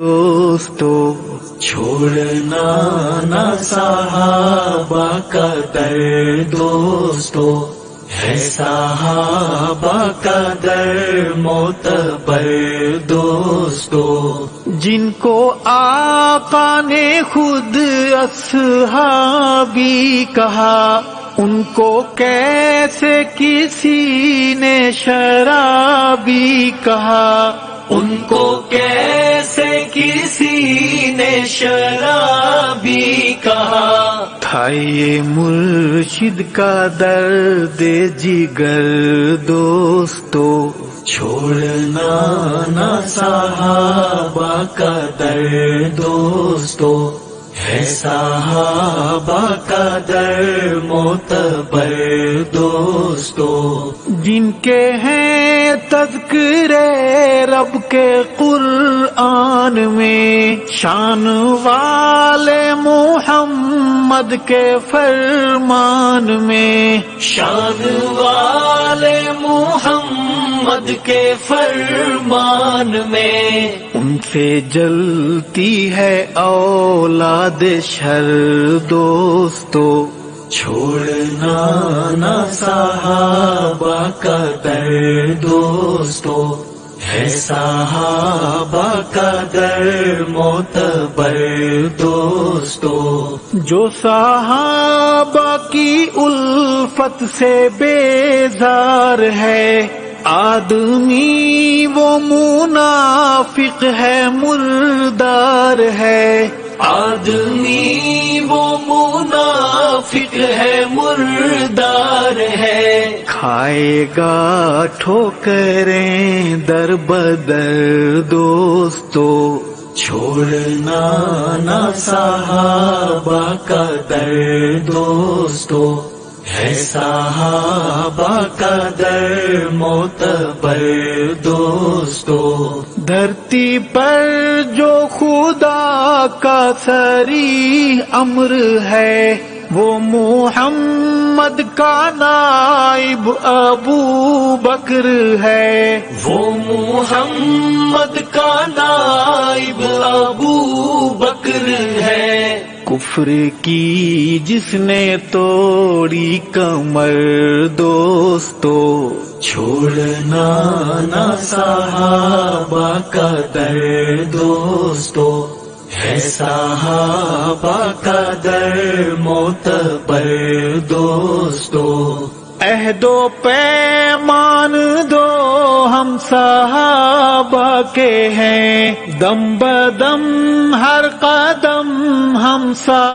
دوستو چھوڑنا نہ صحابہ کا در، دوستو ہے صحابہ کا در معتبر، دوستو جن کو آقا نے خود اصحابی کہا، ان کو کیسے کسی نے شرابی کہا، ان کو کیسے کسی نے شرابی کہا۔ تھا یہ مرشد کا درد جگر، دوستو چھوڑنا نہ صحابہ کا در، دوستو ہے صحابہ کا در معتبر، دوستو جن کے ہیں تذکرے رب کے قرآن میں، شان والے محمد کے فرمان میں، شان والے محمد کے فرمان میں، ان سے جلتی ہے اولاد شر، دوستو چھوڑنا نہ صحابہ کا در، دوستو ہے صحابہ کا در معتبر، دوستو جو صحابہ کی الفت سے بیزار ہے، آدمی وہ منافق ہے مردار ہے، آدمی وہ منافق ہے مردار ہے، کھائے گا ٹھوکریں در بدر، دوستو چھوڑنا نہ صحابہ کا در، دوستو ہے صحابہ کا در معتبر، دوستو دھرتی پر جو خدا کا صریح امر ہے، وہ محمد کا نائب ابو بکر ہے، وہ محمد کا نائب ابو بکر ہے، کفر کی جس نے توڑی کمر، دوستو چھوڑنا نہ صحابہ کا در، دوستو ہے صحابہ کا در معتبر، دوستو عہد و پیمان دو ہم صحابہ کے ہیں، دم بدم ہر قدم ہم